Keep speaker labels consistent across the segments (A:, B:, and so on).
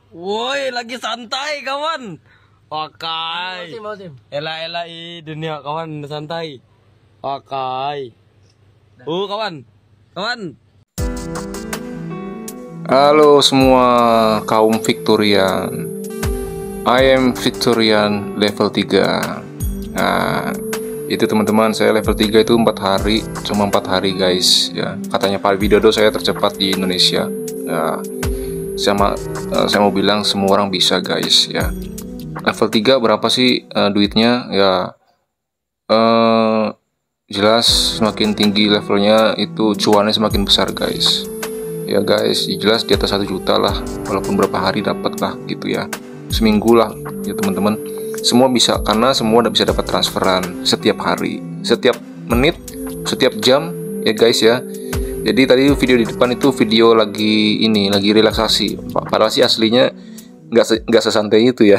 A: Woi, lagi santai kawan. Okai.
B: Musim.
A: Ela-ela dunia kawan santai. Okai. Kawan. Kawan.
C: Halo semua kaum Victorian. I am Victorian level 3. Nah, itu teman-teman, saya level 3 itu 4 hari, cuma 4 hari guys ya. Katanya Pak Widodo saya tercepat di Indonesia. Nah, saya mau bilang semua orang bisa guys ya. Level 3 berapa sih duitnya? Ya jelas semakin tinggi levelnya itu cuannya semakin besar guys. Ya guys, jelas di atas 1 juta lah, walaupun berapa hari dapat lah gitu ya, seminggu lah ya teman-teman. Semua bisa, karena semua udah bisa dapat transferan setiap hari, setiap menit, setiap jam ya guys ya. Jadi tadi video di depan itu video lagi relaksasi, padahal sih aslinya nggak sesantai itu ya.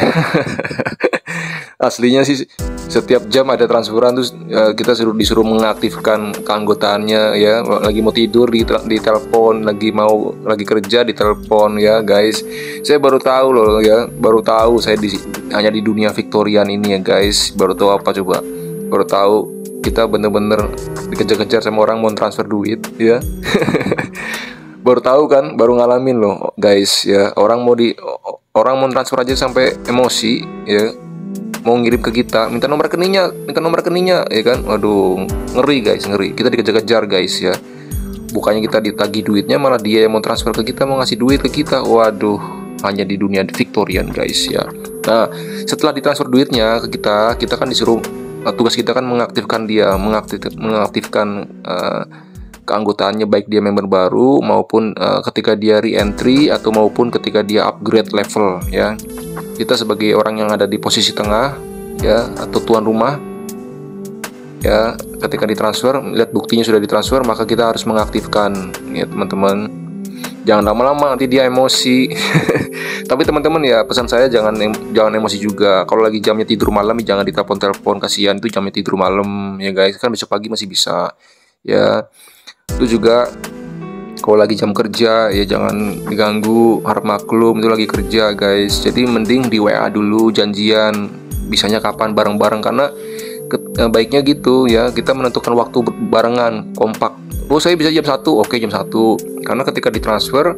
C: Aslinya sih setiap jam ada transferan, terus kita disuruh mengaktifkan keanggotaannya ya. Lagi mau tidur di telepon, lagi kerja di telepon ya guys. Saya baru tahu loh ya, baru tahu saya hanya di dunia Victorian ini ya guys. Baru tahu apa coba? Baru tahu kita bener-bener dikejar-kejar sama orang mau transfer duit ya. Baru tahu kan, baru ngalamin loh guys ya. Orang mau transfer aja sampai emosi ya, mau ngirim ke kita, minta nomor rekeningnya ya kan. Waduh, ngeri guys, ngeri. Kita dikejar-kejar guys ya. Bukannya kita ditagih duitnya, malah dia yang mau transfer ke kita, mau ngasih duit ke kita. Waduh, hanya di dunia Victorian guys ya. Nah, setelah ditransfer duitnya ke kita kan disuruh, tugas kita kan mengaktifkan keanggotaannya, baik dia member baru maupun ketika dia re-entry atau maupun ketika dia upgrade level ya. Kita sebagai orang yang ada di posisi tengah ya, atau tuan rumah ya, ketika ditransfer, lihat buktinya sudah ditransfer, maka kita harus mengaktifkan ya teman-teman. Jangan lama-lama, nanti dia emosi. Tapi teman-teman ya, pesan saya jangan emosi juga. Kalau lagi jamnya tidur malam, jangan ditelepon-telepon, kasihan, itu jamnya tidur malam ya guys. Kan besok pagi masih bisa ya. Itu juga kalau lagi jam kerja ya jangan diganggu, harap maklum, itu lagi kerja guys. Jadi mending di WA dulu, janjian bisanya kapan bareng-bareng, karena baiknya gitu ya, kita menentukan waktu barengan, kompak. Oh saya bisa jam 1, oke jam 1. Karena ketika ditransfer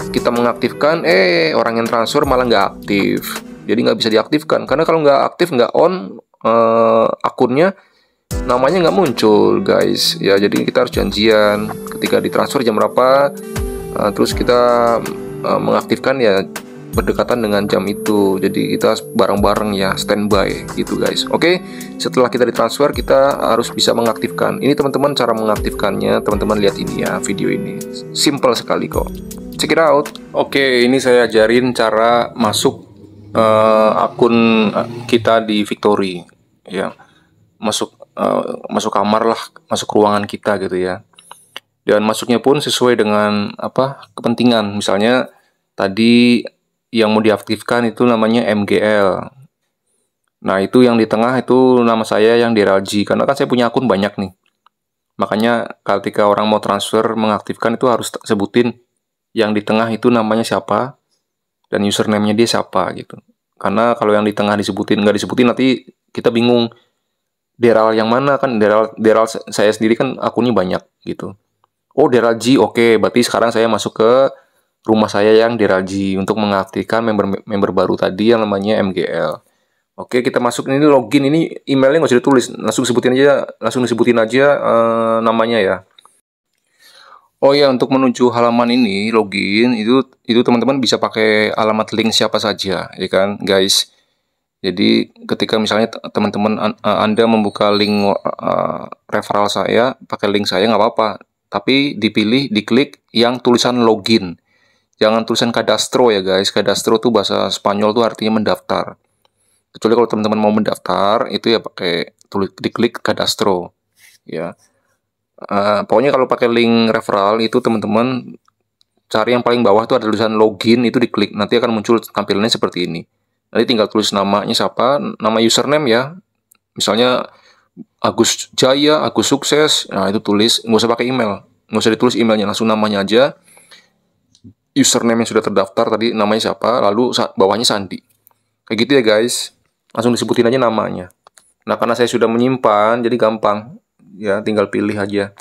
C: kita mengaktifkan, orang yang transfer malah nggak aktif, jadi nggak bisa diaktifkan. Karena kalau nggak aktif, nggak on akunnya, namanya nggak muncul guys ya. Jadi kita harus janjian ketika ditransfer jam berapa, terus kita mengaktifkan ya berdekatan dengan jam itu. Jadi kita bareng-bareng ya, standby gitu guys. Oke, setelah kita ditransfer kita harus bisa mengaktifkan. Ini teman-teman cara mengaktifkannya, teman-teman lihat ini ya, video ini simple sekali kok, check it out. Oke, ini saya ajarin cara masuk akun kita di Victory ya. Masuk kamar lah, masuk ruangan kita gitu ya. Dan masuknya pun sesuai dengan kepentingan. Misalnya tadi yang mau diaktifkan itu namanya MGL. Nah, itu yang di tengah itu nama saya yang DRLG, karena kan saya punya akun banyak nih. Makanya ketika orang mau transfer mengaktifkan itu harus sebutin yang di tengah itu namanya siapa dan username-nya dia siapa gitu. Karena kalau yang di tengah nggak disebutin nanti kita bingung. Deral yang mana, kan Deral saya sendiri kan akunnya banyak gitu. Oh DRLG, oke, berarti sekarang saya masuk ke rumah saya yang DRLG untuk mengaktifkan member baru tadi yang namanya MGL. Oke, kita masuk, ini login, ini emailnya nggak usah ditulis, langsung disebutin aja namanya ya. Oh ya, untuk menuju halaman ini login itu teman-teman bisa pakai alamat link siapa saja ya kan guys. Jadi ketika misalnya teman-teman Anda membuka link referral saya, pakai link saya nggak apa-apa. Tapi diklik yang tulisan login. Jangan tulisan cadastro ya guys. Cadastro tuh bahasa Spanyol tuh artinya mendaftar. Kecuali kalau teman-teman mau mendaftar, itu ya pakai diklik cadastro. Ya. Pokoknya kalau pakai link referral itu teman-teman cari yang paling bawah tuh ada tulisan login, itu diklik. Nanti akan muncul tampilannya seperti ini. Nanti tinggal tulis namanya siapa, nama username ya. Misalnya Agus Jaya, Agus Sukses. Nah itu tulis, nggak usah pakai email, nggak usah ditulis emailnya, langsung namanya aja. username yang sudah terdaftar tadi namanya siapa, lalu bawahnya sandi. Kayak gitu ya guys. Langsung disebutin aja namanya. Nah, karena saya sudah menyimpan, jadi gampang. Ya, tinggal pilih aja.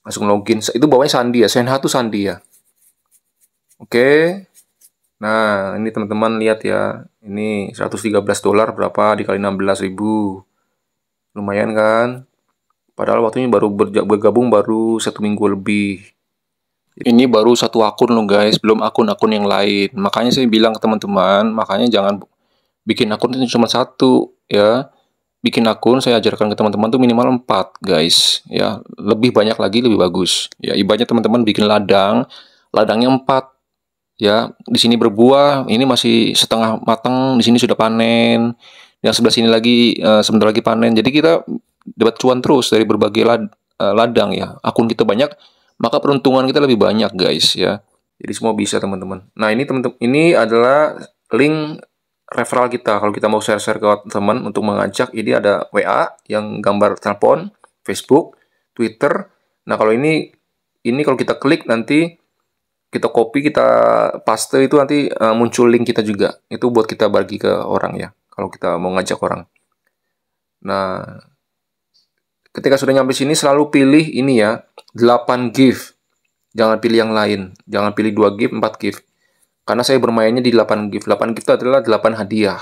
C: Langsung login. Itu bawahnya sandi ya. Senha tuh sandi ya. Oke. Nah, ini teman-teman lihat ya. Ini $113 berapa dikali 16.000. Lumayan kan? Padahal waktunya baru bergabung baru 1 minggu lebih. Ini baru satu akun loh guys, belum akun-akun yang lain. Makanya saya bilang ke teman-teman, makanya jangan bikin akun itu cuma satu ya. Bikin akun saya ajarkan ke teman-teman tuh minimal 4 guys ya. Lebih banyak lagi lebih bagus. Ya, ibaratnya teman-teman bikin ladang, ladangnya 4 ya. Di sini berbuah, ini masih setengah matang, di sini sudah panen. Yang sebelah sini lagi sebentar lagi panen. Jadi kita dapat cuan terus dari berbagai ladang ya. Akun kita banyak, maka peruntungan kita lebih banyak guys ya. Jadi semua bisa teman-teman. Nah, ini teman-teman, ini adalah link referral kita. Kalau kita mau share-share ke teman untuk mengajak, ini ada WA yang gambar telepon, Facebook, Twitter. Nah, kalau ini kalau kita klik nanti kita copy, kita paste, itu nanti muncul link kita juga. Itu buat kita bagi ke orang ya, kalau kita mau ngajak orang. Nah, ketika sudah nyampe sini selalu pilih ini ya, 8 gift. Jangan pilih yang lain. Jangan pilih 2 gift, 4 gift. Karena saya bermainnya di 8 gift. 8 gift itu adalah 8 hadiah.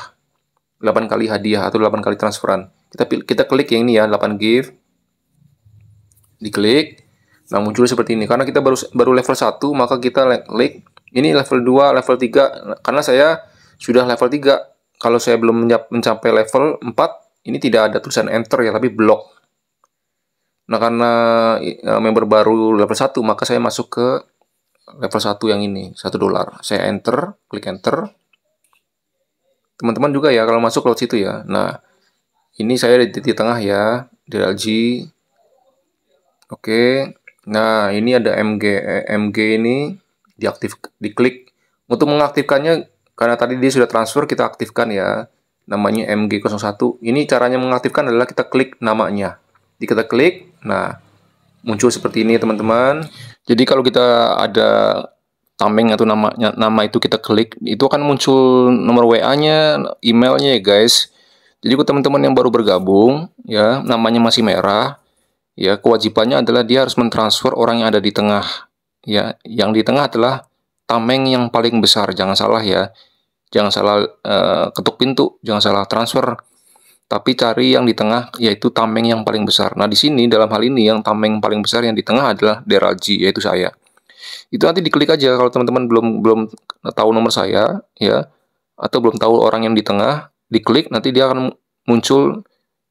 C: 8 kali hadiah atau 8 kali transferan. Kita klik yang ini ya, 8 gift. Diklik. Nah, muncul seperti ini. Karena kita baru level 1, maka kita klik. Ini level 2, level 3. Karena saya sudah level 3. Kalau saya belum mencapai level 4, ini tidak ada tulisan enter ya, tapi block. Nah, karena member baru level 1, maka saya masuk ke level 1 yang ini, $1. Saya enter, klik enter. Teman-teman juga ya, kalau masuk lewat situ ya. Nah, ini saya di tengah ya, DLG. Oke. Nah, ini ada MG ini diklik. Untuk mengaktifkannya, karena tadi dia sudah transfer, kita aktifkan ya. Namanya MG01. Ini caranya mengaktifkan adalah kita klik namanya. Jadi kita klik, nah muncul seperti ini teman-teman. Jadi kalau kita ada tameng atau nama itu kita klik, itu akan muncul nomor WA-nya, emailnya ya guys. Jadi untuk teman-teman yang baru bergabung ya, namanya masih merah, ya kewajibannya adalah dia harus mentransfer orang yang ada di tengah. Ya, yang di tengah adalah tameng yang paling besar, jangan salah ya. Jangan salah ketuk pintu, jangan salah transfer. Tapi cari yang di tengah, yaitu tameng yang paling besar. Nah, di sini, dalam hal ini, yang tameng paling besar yang di tengah adalah Deralji, yaitu saya. Itu nanti diklik aja, kalau teman-teman belum tahu nomor saya, ya, atau belum tahu orang yang di tengah, diklik, nanti dia akan muncul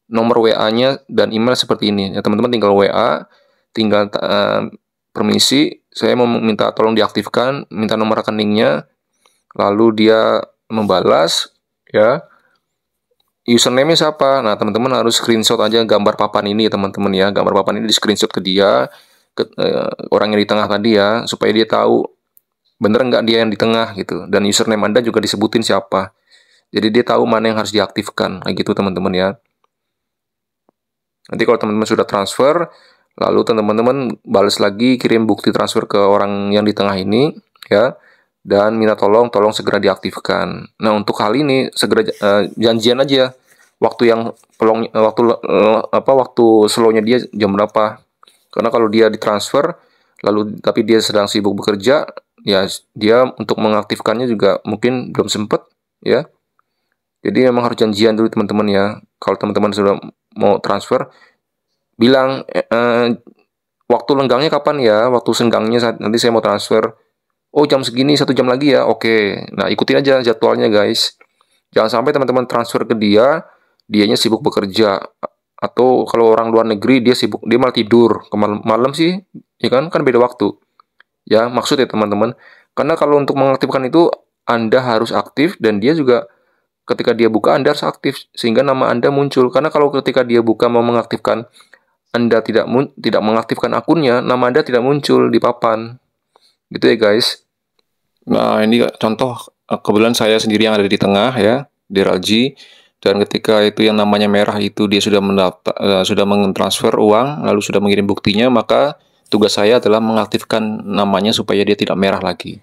C: nomor WA-nya dan email seperti ini. Ya, teman-teman tinggal WA, tinggal permisi, saya mau minta tolong diaktifkan, minta nomor rekeningnya, lalu dia membalas, ya, username-nya siapa? Nah, teman-teman harus screenshot aja gambar papan ini, teman-teman ya. Gambar papan ini di screenshot ke dia, ke orang yang di tengah tadi ya, supaya dia tahu bener nggak dia yang di tengah gitu. Dan username Anda juga disebutin siapa. Jadi dia tahu mana yang harus diaktifkan, kayak gitu teman-teman ya. Nanti kalau teman-teman sudah transfer, lalu teman-teman balas lagi, kirim bukti transfer ke orang yang di tengah ini, ya. Dan minta tolong segera diaktifkan. Nah, untuk hal ini segera janjian aja waktu yang waktu slownya dia jam berapa. Karena kalau dia ditransfer lalu tapi dia sedang sibuk bekerja, ya dia untuk mengaktifkannya juga mungkin belum sempat ya. Jadi memang harus janjian dulu teman-teman ya. Kalau teman-teman sudah mau transfer, bilang waktu lenggangnya kapan ya, waktu senggangnya saat nanti saya mau transfer. Oh, jam segini, 1 jam lagi ya, oke. Nah, ikutin aja jadwalnya guys. Jangan sampai teman-teman transfer ke dianya sibuk bekerja. Atau kalau orang luar negeri, dia malah tidur. Malam sih, ya kan beda waktu. Ya, maksud ya teman-teman. Karena kalau untuk mengaktifkan itu, Anda harus aktif, dan dia juga ketika dia buka, Anda harus aktif. Sehingga nama Anda muncul. Karena kalau ketika dia buka mau mengaktifkan, Anda tidak mengaktifkan akunnya, nama Anda tidak muncul di papan. Gitu ya guys. Nah, ini contoh kebetulan saya sendiri yang ada di tengah ya, di Raji. Dan ketika itu yang namanya merah itu dia sudah sudah mentransfer uang, lalu sudah mengirim buktinya, maka tugas saya adalah mengaktifkan namanya supaya dia tidak merah lagi.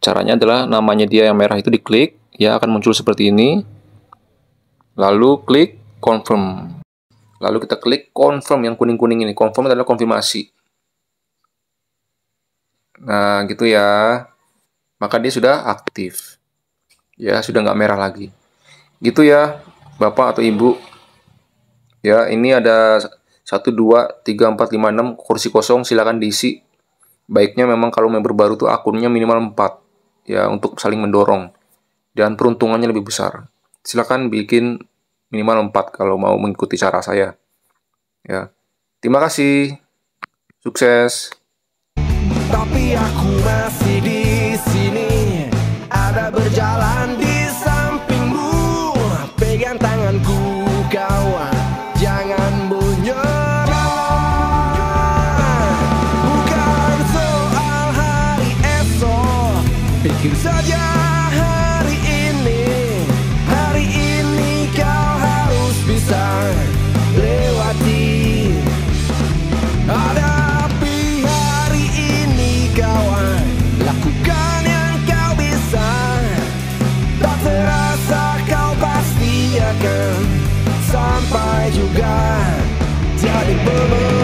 C: Caranya adalah namanya dia yang merah itu diklik, ya akan muncul seperti ini. Lalu klik confirm. Lalu kita klik confirm yang kuning-kuning ini. Confirm adalah konfirmasi. Nah, gitu ya. Maka dia sudah aktif. Ya, sudah nggak merah lagi. Gitu ya, Bapak atau Ibu. Ya, ini ada 1, 2, 3, 4, 5, 6 kursi kosong, silakan diisi. Baiknya memang kalau member baru tuh akunnya minimal 4. Ya, untuk saling mendorong. Dan peruntungannya lebih besar. Silakan bikin minimal 4 kalau mau mengikuti cara saya. Ya. Terima kasih. Sukses.
B: Tapi aku masih di sini, ada berjalan di sampingmu, pegang tanganku kawan, jangan menyerah. Bukan soal hari esok, pikir saja hari ini kau harus bisa lewati. Hadapi hari ini kawan, lakukan yang kau bisa. Tak terasa kau pasti akan sampai juga jadi pemenang.